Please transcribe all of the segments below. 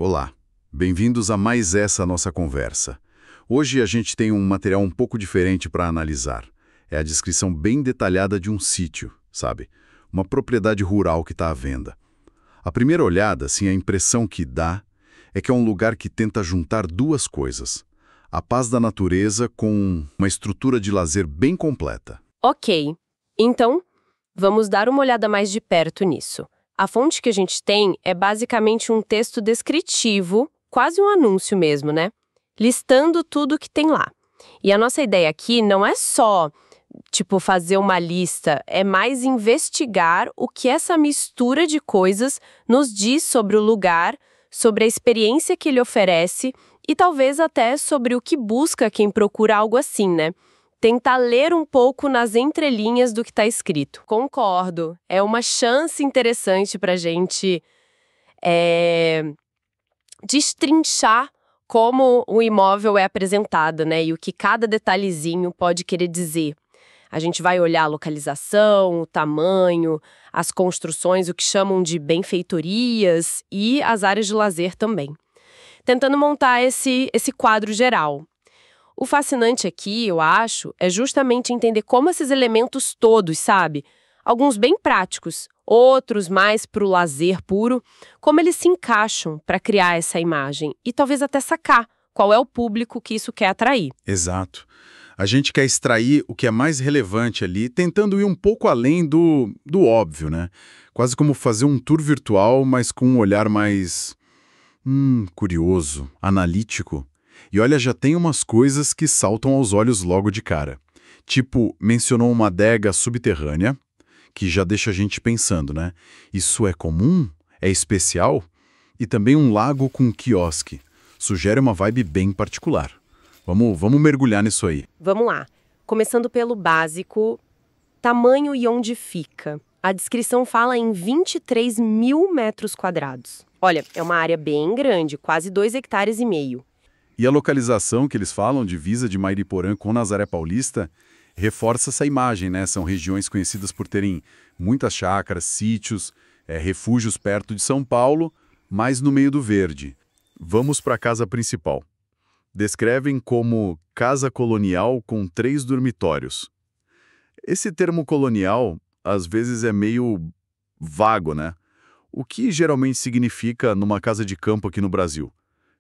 Olá, bem-vindos a mais essa nossa conversa. Hoje a gente tem um material um pouco diferente para analisar. É a descrição bem detalhada de um sítio, sabe? Uma propriedade rural que está à venda. À primeira olhada, assim, a impressão que dá é que é um lugar que tenta juntar duas coisas. A paz da natureza com uma estrutura de lazer bem completa. Ok, então vamos dar uma olhada mais de perto nisso. A fonte que a gente tem é basicamente um texto descritivo, quase um anúncio mesmo, né? Listando tudo que tem lá. E a nossa ideia aqui não é só, fazer uma lista, é mais investigar o que essa mistura de coisas nos diz sobre o lugar, sobre a experiência que ele oferece e talvez até sobre o que busca quem procura algo assim, né? Tentar ler um pouco nas entrelinhas do que está escrito. Concordo. É uma chance interessante para a gente destrinchar como o imóvel é apresentado, né? E o que cada detalhezinho pode querer dizer. A gente vai olhar a localização, o tamanho, as construções, o que chamam de benfeitorias e as áreas de lazer também. Tentando montar esse quadro geral. O fascinante aqui, eu acho, é justamente entender como esses elementos todos, sabe? Alguns bem práticos, outros mais para o lazer puro, como eles se encaixam para criar essa imagem e talvez até sacar qual é o público que isso quer atrair. Exato. A gente quer extrair o que é mais relevante ali, tentando ir um pouco além do óbvio, né? Quase como fazer um tour virtual, mas com um olhar mais curioso, analítico. E olha, já tem umas coisas que saltam aos olhos logo de cara. Tipo, mencionou uma adega subterrânea, que já deixa a gente pensando, né? Isso é comum? É especial? E também um lago com quiosque. Sugere uma vibe bem particular. Vamos mergulhar nisso aí. Vamos lá. Começando pelo básico, tamanho e onde fica. A descrição fala em 23 mil metros quadrados. Olha, é uma área bem grande, quase 2,5 hectares. E a localização que eles falam, divisa de Mairiporã com Nazaré Paulista, reforça essa imagem, né? São regiões conhecidas por terem muitas chácaras, sítios, refúgios perto de São Paulo, mas no meio do verde. Vamos para a casa principal. Descrevem como casa colonial com 3 dormitórios. Esse termo colonial, às vezes, é meio vago, né? O que geralmente significa numa casa de campo aqui no Brasil?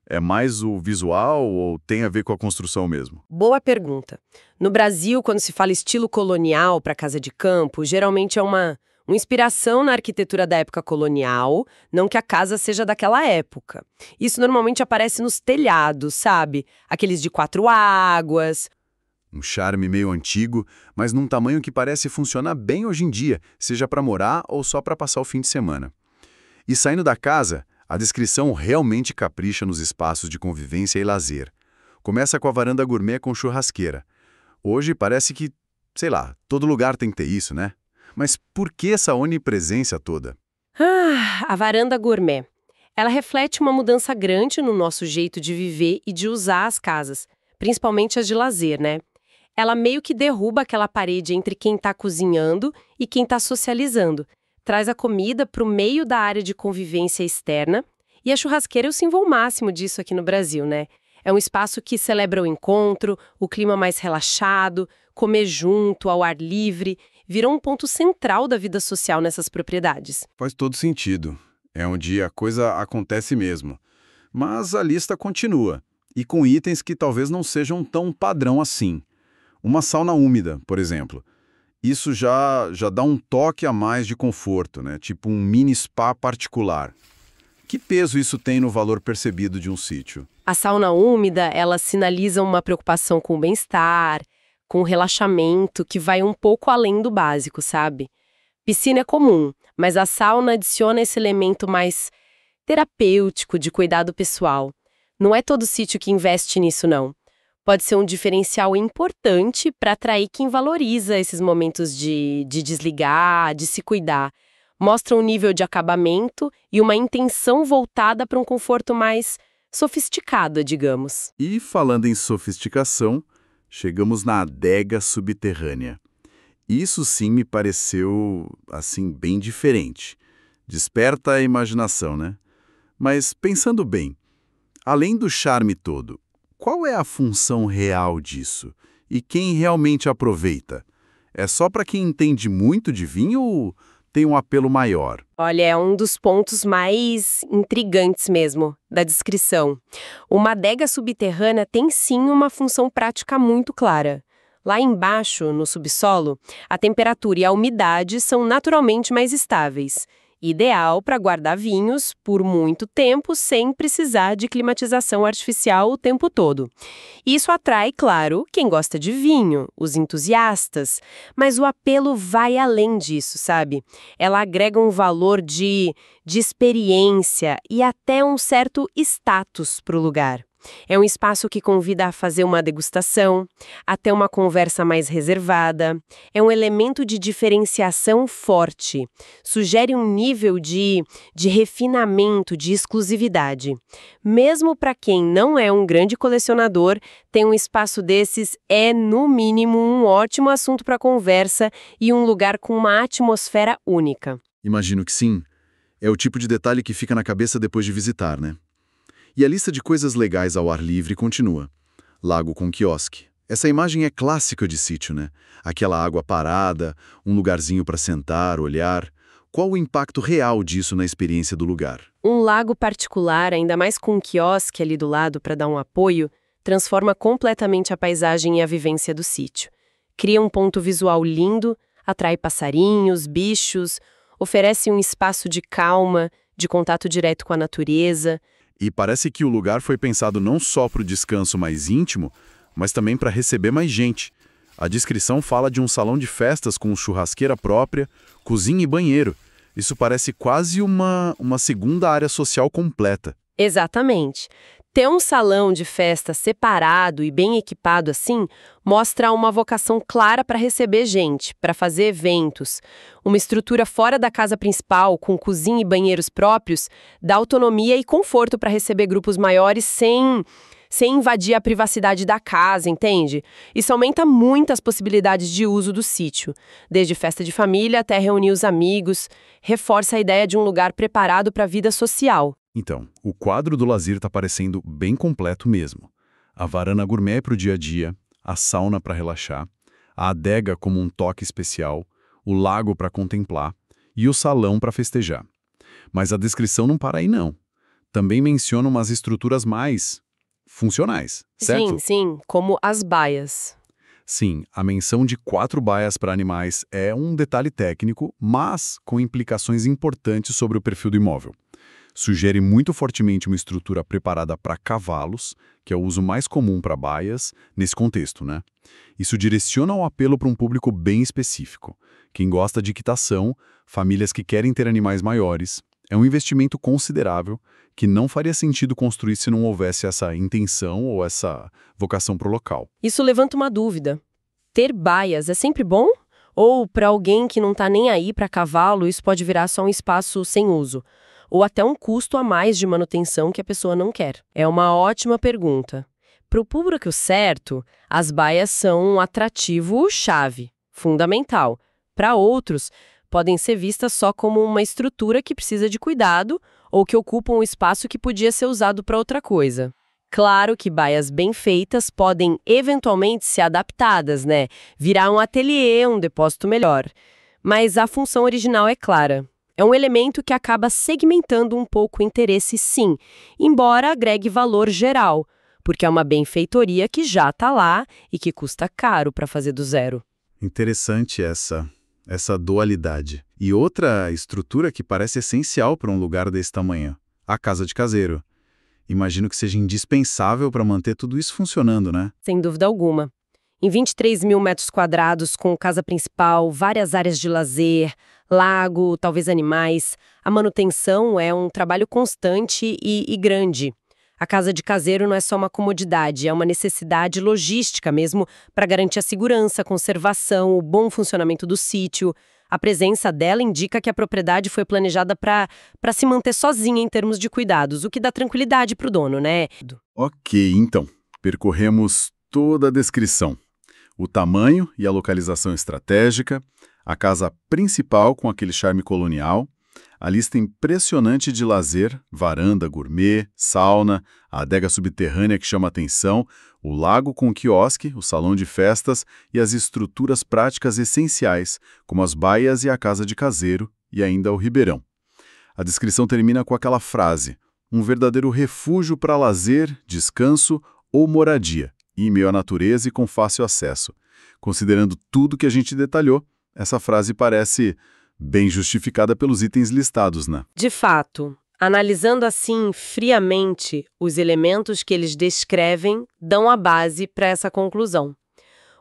É mais o visual ou tem a ver com a construção mesmo? Boa pergunta. No Brasil, quando se fala estilo colonial para casa de campo, geralmente é uma inspiração na arquitetura da época colonial, não que a casa seja daquela época. Isso normalmente aparece nos telhados, sabe? Aqueles de 4 águas. Um charme meio antigo, mas num tamanho que parece funcionar bem hoje em dia, seja para morar ou só para passar o fim de semana. E saindo da casa, a descrição realmente capricha nos espaços de convivência e lazer. Começa com a varanda gourmet com churrasqueira. Hoje parece que, sei lá, todo lugar tem que ter isso, né? Mas por que essa onipresença toda? A varanda gourmet. Ela reflete uma mudança grande no nosso jeito de viver e de usar as casas, principalmente as de lazer, né? Ela meio que derruba aquela parede entre quem está cozinhando e quem está socializando. Traz a comida para o meio da área de convivência externa, e a churrasqueira é o símbolo máximo disso aqui no Brasil, né? É um espaço que celebra o encontro, o clima mais relaxado, comer junto, ao ar livre, virou um ponto central da vida social nessas propriedades. Faz todo sentido. É onde a coisa acontece mesmo. Mas a lista continua, e com itens que talvez não sejam tão padrão assim. Uma sauna úmida, por exemplo. Isso já dá um toque a mais de conforto, né? Tipo um mini spa particular. Que peso isso tem no valor percebido de um sítio? A sauna úmida, ela sinaliza uma preocupação com o bem-estar, com o relaxamento, que vai um pouco além do básico, sabe? Piscina é comum, mas a sauna adiciona esse elemento mais terapêutico de cuidado pessoal. Não é todo sítio que investe nisso, não. Pode ser um diferencial importante para atrair quem valoriza esses momentos de desligar, de se cuidar. Mostra um nível de acabamento e uma intenção voltada para um conforto mais sofisticado, digamos. E falando em sofisticação, chegamos na adega subterrânea. Isso sim me pareceu, assim, bem diferente. Desperta a imaginação, né? Mas pensando bem, além do charme todo, qual é a função real disso? E quem realmente aproveita? É só para quem entende muito de vinho ou tem um apelo maior? Olha, é um dos pontos mais intrigantes mesmo da descrição. Uma adega subterrânea tem sim uma função prática muito clara. Lá embaixo, no subsolo, a temperatura e a umidade são naturalmente mais estáveis. Ideal para guardar vinhos por muito tempo sem precisar de climatização artificial o tempo todo. Isso atrai, claro, quem gosta de vinho, os entusiastas, mas o apelo vai além disso, sabe? Ela agrega um valor de experiência e até um certo status para o lugar. É um espaço que convida a fazer uma degustação, a ter uma conversa mais reservada. É um elemento de diferenciação forte. Sugere um nível de refinamento, de exclusividade. Mesmo para quem não é um grande colecionador, ter um espaço desses é, no mínimo, um ótimo assunto para conversa e um lugar com uma atmosfera única. Imagino que sim. É o tipo de detalhe que fica na cabeça depois de visitar, né? E a lista de coisas legais ao ar livre continua. Lago com quiosque. Essa imagem é clássica de sítio, né? Aquela água parada, um lugarzinho para sentar, olhar. Qual o impacto real disso na experiência do lugar? Um lago particular, ainda mais com um quiosque ali do lado para dar um apoio, transforma completamente a paisagem e a vivência do sítio. Cria um ponto visual lindo, atrai passarinhos, bichos, oferece um espaço de calma, de contato direto com a natureza. E parece que o lugar foi pensado não só para o descanso mais íntimo, mas também para receber mais gente. A descrição fala de um salão de festas com churrasqueira própria, cozinha e banheiro. Isso parece quase uma segunda área social completa. Exatamente. Ter um salão de festa separado e bem equipado assim mostra uma vocação clara para receber gente, para fazer eventos. Uma estrutura fora da casa principal, com cozinha e banheiros próprios, dá autonomia e conforto para receber grupos maiores sem invadir a privacidade da casa, entende? Isso aumenta muito as possibilidades de uso do sítio, desde festa de família até reunir os amigos, reforça a ideia de um lugar preparado para a vida social. Então, o quadro do lazer está parecendo bem completo mesmo. A varanda gourmet para o dia a dia, a sauna para relaxar, a adega como um toque especial, o lago para contemplar e o salão para festejar. Mas a descrição não para aí não. Também menciona umas estruturas mais funcionais, certo? Sim, como as baias. Sim, a menção de 4 baias para animais é um detalhe técnico, mas com implicações importantes sobre o perfil do imóvel. Sugere muito fortemente uma estrutura preparada para cavalos, que é o uso mais comum para baias, nesse contexto, né? Isso direciona o apelo para um público bem específico. Quem gosta de equitação, famílias que querem ter animais maiores. É um investimento considerável que não faria sentido construir se não houvesse essa intenção ou essa vocação para o local. Isso levanta uma dúvida. Ter baias é sempre bom? Ou para alguém que não está nem aí para cavalo, isso pode virar só um espaço sem uso? Ou até um custo a mais de manutenção que a pessoa não quer? É uma ótima pergunta. Para o público certo, as baias são um atrativo-chave, fundamental. Para outros, podem ser vistas só como uma estrutura que precisa de cuidado ou que ocupa um espaço que podia ser usado para outra coisa. Claro que baias bem feitas podem eventualmente ser adaptadas, né? Virar um ateliê, um depósito melhor. Mas a função original é clara. É um elemento que acaba segmentando um pouco o interesse, sim, embora agregue valor geral, porque é uma benfeitoria que já está lá e que custa caro para fazer do zero. Interessante essa dualidade. E outra estrutura que parece essencial para um lugar desse tamanho, a casa de caseiro. Imagino que seja indispensável para manter tudo isso funcionando, né? Sem dúvida alguma. Em 23 mil metros quadrados, com casa principal, várias áreas de lazer, lago, talvez animais, a manutenção é um trabalho constante e grande. A casa de caseiro não é só uma comodidade, é uma necessidade logística mesmo para garantir a segurança, a conservação, o bom funcionamento do sítio. A presença dela indica que a propriedade foi planejada para se manter sozinha em termos de cuidados, o que dá tranquilidade para o dono, né? Ok, então, percorremos toda a descrição. O tamanho e a localização estratégica, a casa principal com aquele charme colonial, A lista impressionante de lazer, varanda gourmet, sauna, a adega subterrânea que chama atenção, o lago com quiosque, o salão de festas e as estruturas práticas essenciais, como as baias e a casa de caseiro e ainda o ribeirão. A descrição termina com aquela frase: um verdadeiro refúgio para lazer, descanso ou moradia, em meio à natureza e com fácil acesso. Considerando tudo que a gente detalhou, essa frase parece bem justificada pelos itens listados, né? De fato, analisando assim friamente, os elementos que eles descrevem dão a base para essa conclusão.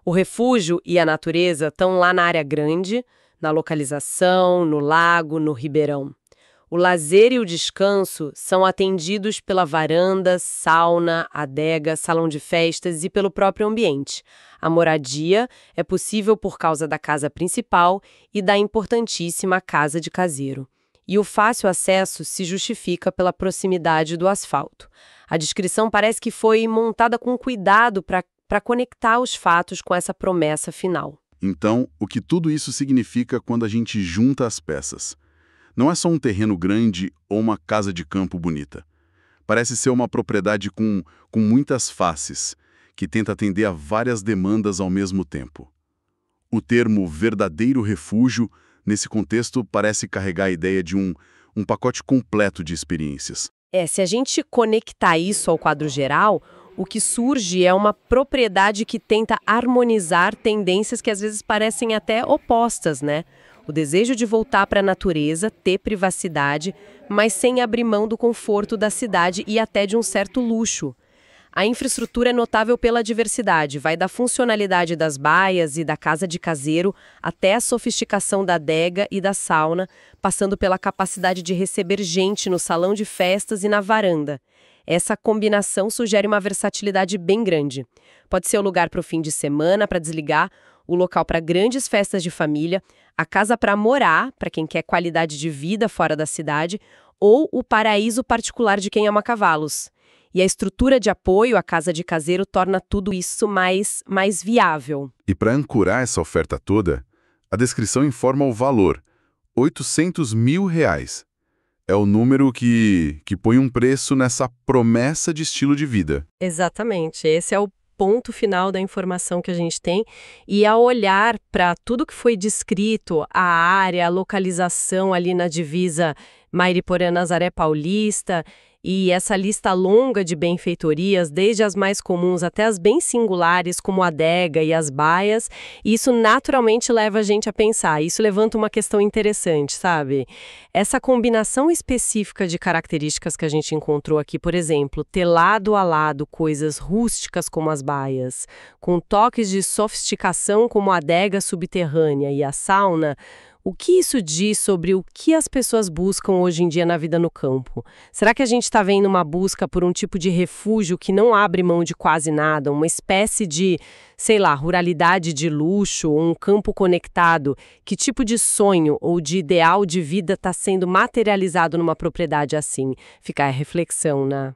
O refúgio e a natureza estão lá na área grande, na localização, no lago, no ribeirão. O lazer e o descanso são atendidos pela varanda, sauna, adega, salão de festas e pelo próprio ambiente. A moradia é possível por causa da casa principal e da importantíssima casa de caseiro. E o fácil acesso se justifica pela proximidade do asfalto. A descrição parece que foi montada com cuidado para conectar os fatos com essa promessa final. Então, o que tudo isso significa quando a gente junta as peças? Não é só um terreno grande ou uma casa de campo bonita. Parece ser uma propriedade com muitas faces, que tenta atender a várias demandas ao mesmo tempo. O termo verdadeiro refúgio, nesse contexto, parece carregar a ideia de um pacote completo de experiências. Se a gente conectar isso ao quadro geral, o que surge é uma propriedade que tenta harmonizar tendências que às vezes parecem até opostas, né? O desejo de voltar para a natureza, ter privacidade, mas sem abrir mão do conforto da cidade e até de um certo luxo. A infraestrutura é notável pela diversidade, vai da funcionalidade das baias e da casa de caseiro até a sofisticação da adega e da sauna, passando pela capacidade de receber gente no salão de festas e na varanda. Essa combinação sugere uma versatilidade bem grande. Pode ser o lugar para o fim de semana, para desligar, o local para grandes festas de família, a casa para morar, para quem quer qualidade de vida fora da cidade, ou o paraíso particular de quem ama cavalos. E a estrutura de apoio à casa de caseiro torna tudo isso mais viável. E para ancorar essa oferta toda, a descrição informa o valor: R$800 mil. É o número que põe um preço nessa promessa de estilo de vida. Exatamente, esse é o ponto final da informação que a gente tem, e ao olhar para tudo que foi descrito, a área, a localização ali na divisa Mairiporã-Nazaré Paulista, e essa lista longa de benfeitorias, desde as mais comuns até as bem singulares, como a adega e as baias, isso naturalmente leva a gente a pensar. Isso levanta uma questão interessante, sabe? Essa combinação específica de características que a gente encontrou aqui, por exemplo, ter lado a lado coisas rústicas como as baias, com toques de sofisticação como a adega subterrânea e a sauna. O que isso diz sobre o que as pessoas buscam hoje em dia na vida no campo? Será que a gente está vendo uma busca por um tipo de refúgio que não abre mão de quase nada, uma espécie de, sei lá, ruralidade de luxo, um campo conectado? Que tipo de sonho ou de ideal de vida está sendo materializado numa propriedade assim? Fica a reflexão, né?